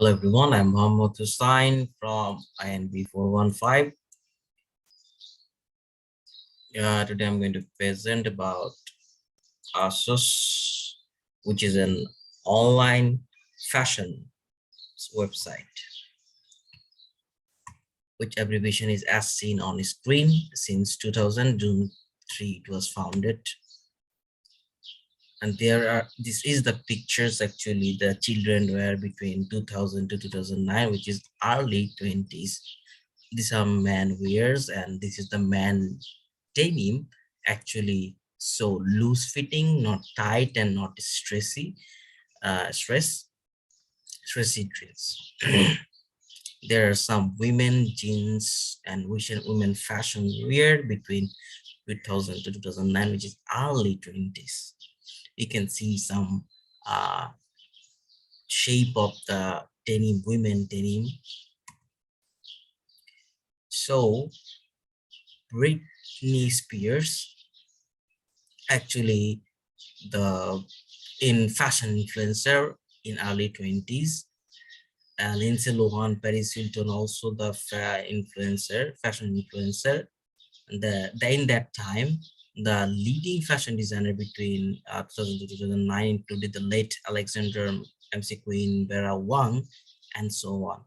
Hello everyone, I'm Mohammed Hussain from INB 415. Today I'm going to present about ASOS, which is an online fashion website, which abbreviation is as seen on the screen. Since 2000, June 3, it was founded. And this is the pictures. Actually, the children were between 2000 to 2009, which is early 20s. These are man wears, and this is the man denim, actually so loose fitting, not tight and not stressy stressy dress. There are some women jeans and women fashion wear between 2000 to 2009, which is early 20s. You can see some uh, shape of the denim, women denim. So Britney Spears, actually the in fashion influencer in early 20s. Lindsay Lohan, Paris Hilton, also the fashion influencer. And in that time, the leading fashion designer between 2000 to 2009 included the late Alexander McQueen, Vera Wang, and so on.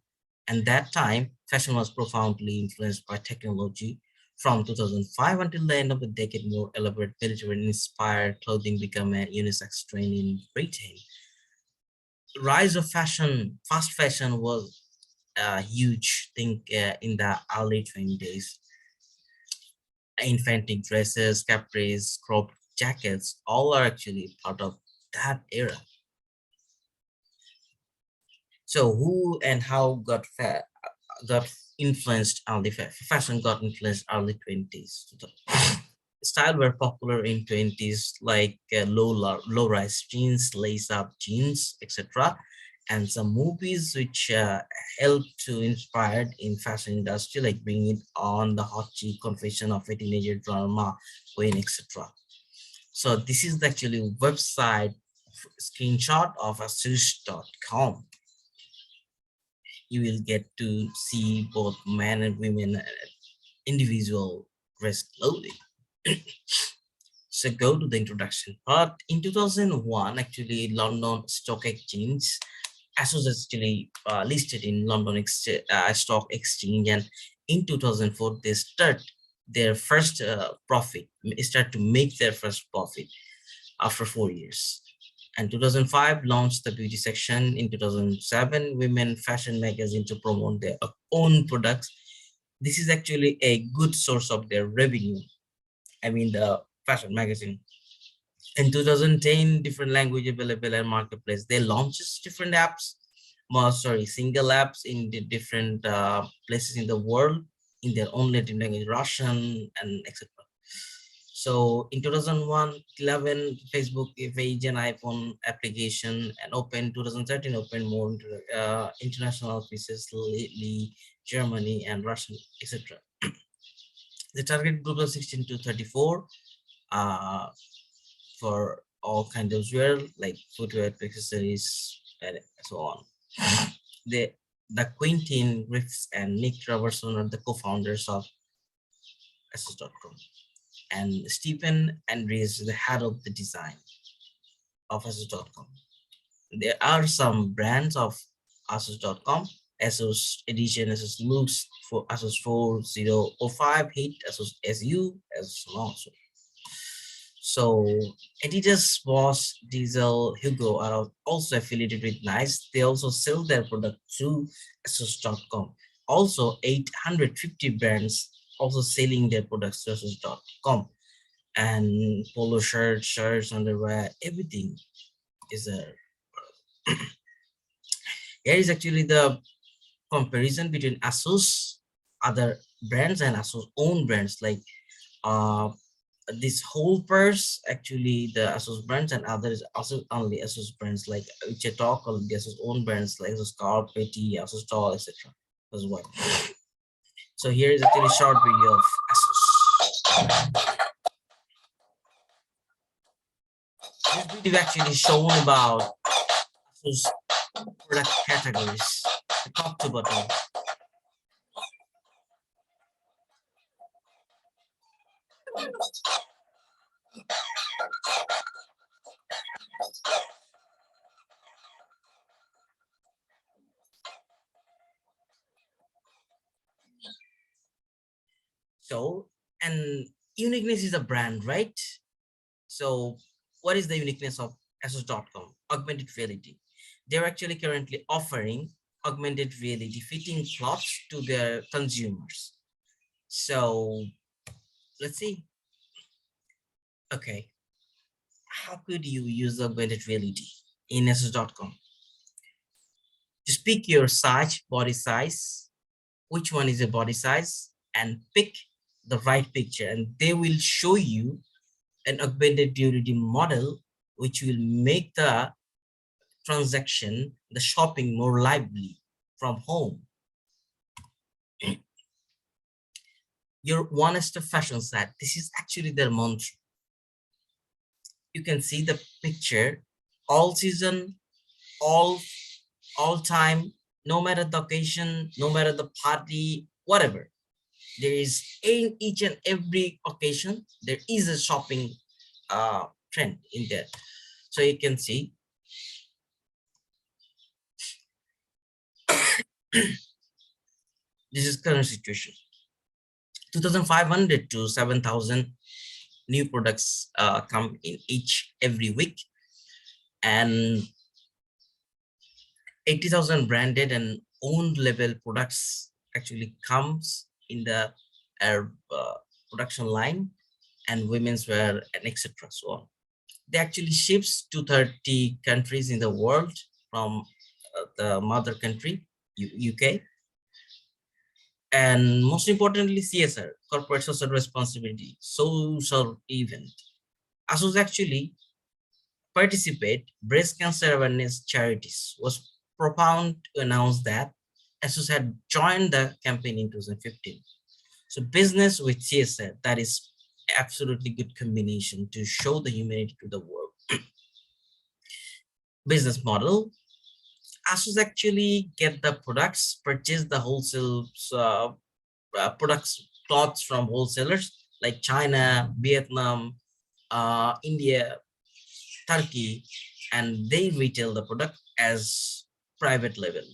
And that time, fashion was profoundly influenced by technology. From 2005 until the end of the decade, more elaborate military-inspired clothing became a unisex trend in Britain. Rise of fashion, fast fashion was a huge thing in the early 20s. Infantry dresses, capris, cropped jackets, all are actually part of that era. So who and how got influenced early fashion got influenced early 20s. Style were popular in 20s, like low-rise jeans, lace-up jeans, etc. And some movies which helped to inspire in fashion industry, like Bring It On, The Hot Chick, Confession of a Teenager Drama Queen, etc. So this is actually website screenshot of ASOS.com. You will get to see both men and women individual dress clothing. So go to the introduction part. In 2001, actually, London Stock Exchange, ASOS actually listed in London Stock Exchange, and in 2004 they start their first start to make their first profit after 4 years. And 2005 launched the beauty section. In 2007, women fashion magazine to promote their own products. This is actually a good source of their revenue. I mean, the fashion magazine. In 2010, different language available and marketplace. They launches different apps, single apps in the different places in the world in their own native language, Russian and etc. So in 2011, Facebook page and iPhone application, and open 2013 opened more international offices, Italy, Germany, and Russia, etc. The target group of 16 to 34 for all kinds of wear, like footwear, accessories, and so on. The Quentin Griffiths and Nick Robertson are the co-founders of ASOS.com, and Stephen Andrews is the head of the design of ASOS.com. There are some brands of ASOS.com: ASOS Edition, ASOS Lux, for ASOS 4005, Hit, ASOS SU, as also. So Adidas, Boss, Diesel, Hugo are also affiliated with Nice. They also sell their product through ASOS.com. Also 850 brands also selling their products through ASOS.com. And polo shirts, underwear, everything is there. Here is actually the comparison between ASOS other brands and ASOS own brands, like this whole purse, actually the ASOS brands, and others also only ASOS brands, like which I talk on the ASOS own brands like ASOS Scarf, Petty, ASOS Doll, etc. as well. So here is actually a short video of ASOS. This video actually shown about ASOS product categories, the top to bottom. So, and uniqueness is a brand, right? So, what is the uniqueness of ASOS.com? Augmented reality. They're actually currently offering augmented reality fitting clothes to their consumers. So, let's see. Okay, how could you use augmented reality in ASOS.com? Just pick your size, body size, which one is your body size, and pick the right picture, and they will show you an augmented reality model which will make the transaction, the shopping more lively from home. Your one-stop fashion site. This is actually their mantra. You can see the picture, all season, all all time, no matter the occasion, no matter the party, whatever. There is in each and every occasion, there is a shopping trend in there. So you can see this is current situation. 2,500 to 7,000 new products come in each every week, and 80,000 branded and owned label products actually comes in the production line, and women's wear and etc. So on. They actually ships to 30 countries in the world from the mother country, UK. And most importantly, CSR, corporate social responsibility, social event. ASOS actually participate breast cancer awareness charities, was profound to announce that ASOS had joined the campaign in 2015. So business with CSR, that is absolutely good combination to show the humanity to the world. Business model, ASOS actually get the products, purchase the wholesale products, cloths from wholesalers like China, Vietnam, India, Turkey, and they retail the product as private label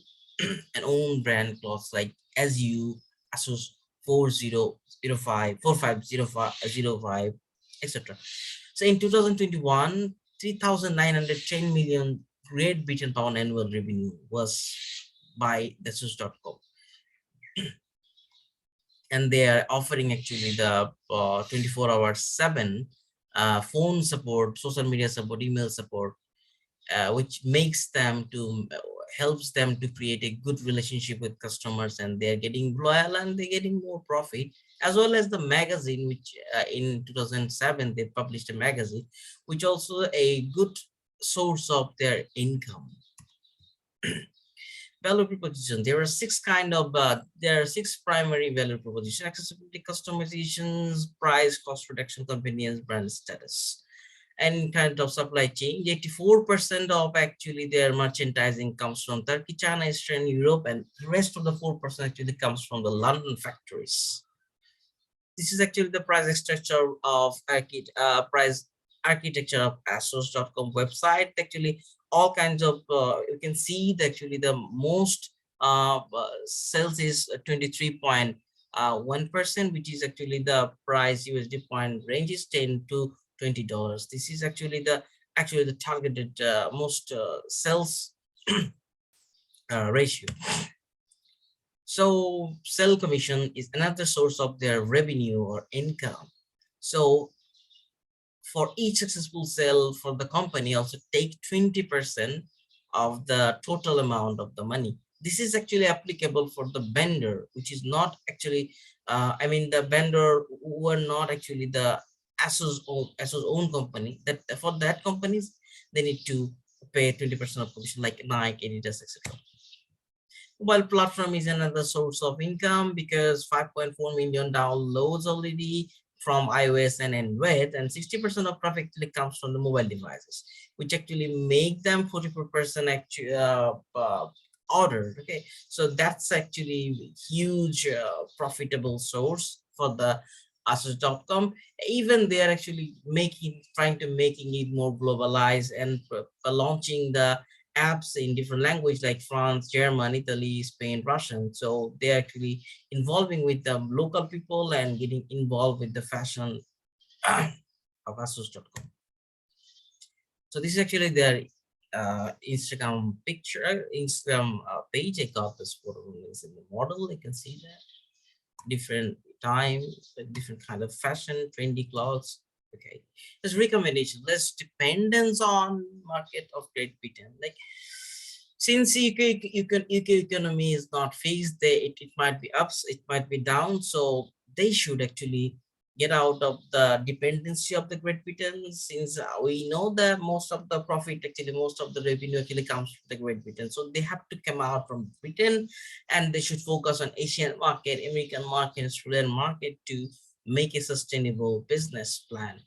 and own brand clothes like SU, ASOS 4005, 4505, etc. So in 2021, 3,910 million Great Britain pound annual revenue was by the ASOS.com. And they are offering actually the 24 hours 7 phone support, social media support, email support, which makes them to helps them to create a good relationship with customers, and they're getting loyal and they're getting more profit, as well as the magazine, which in 2007 they published a magazine, which also a good source of their income. Value proposition, there are six primary value proposition: accessibility, customizations, price, cost reduction, convenience, brand status. And kind of supply chain, 84% of actually their merchandising comes from Turkey, China, Eastern Europe, and the rest of the 4% actually comes from the London factories. This is actually the price structure of price architecture of ASOS.com website. Actually, all kinds of you can see that actually the most sales is 23.1%, which is actually the price USD point range is 10 to $20. This is actually the targeted most sales ratio. So sell commission is another source of their revenue or income. So for each successful sale for the company, also take 20% of the total amount of the money. This is actually applicable for the vendor, which is not actually, I mean, the vendor who are not actually the ASOS own company. That for that companies, they need to pay 20% of commission, like Nike, Adidas, etc. Mobile platform is another source of income because 5.4 million downloads already, from iOS and Android, and 60% of traffic actually comes from the mobile devices, which actually make them 44% actually ordered. Okay, so that's actually huge profitable source for the ASOS.com. Even they are actually trying to making it more globalized and launching the apps in different language like France, German, Italy, Spain, Russian. So they're actually involving with the local people and getting involved with the fashion of ASOS.com. So this is actually their Instagram picture, Instagram page. I got this photo is in the model. You can see that different time, different kind of fashion, trendy clothes. Okay, there's recommendation. Less dependence on market of Great Britain. Like since UK economy is not fixed, it might be ups, it might be down. So they should actually get out of the dependency of the Great Britain, since we know that most of the profit, actually most of the revenue actually comes from the Great Britain. So they have to come out from Britain and they should focus on Asian market, American market, Australian market to make a sustainable business plan,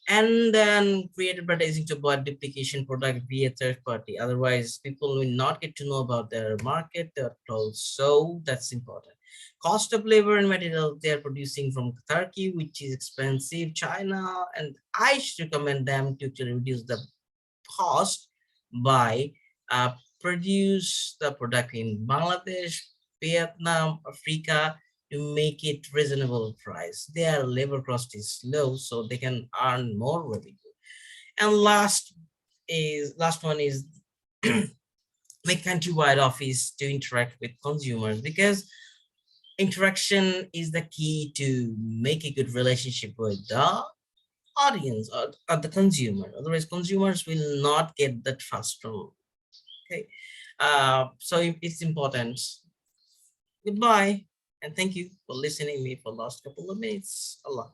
and then create advertising to avoid duplication product via third party. Otherwise, people will not get to know about their market, their clothes. So that's important. Cost of labor and material they are producing from Turkey, which is expensive, China, and I should recommend them to reduce the cost by produce the product in Bangladesh, Vietnam, Africa to make it reasonable price. Their labor cost is low, so they can earn more revenue. And last one is make countrywide office to interact with consumers, because interaction is the key to make a good relationship with the audience, or the consumer. Otherwise consumers will not get the trust from. Okay, so it's important. Goodbye, and thank you for listening me for last couple of minutes. Allah.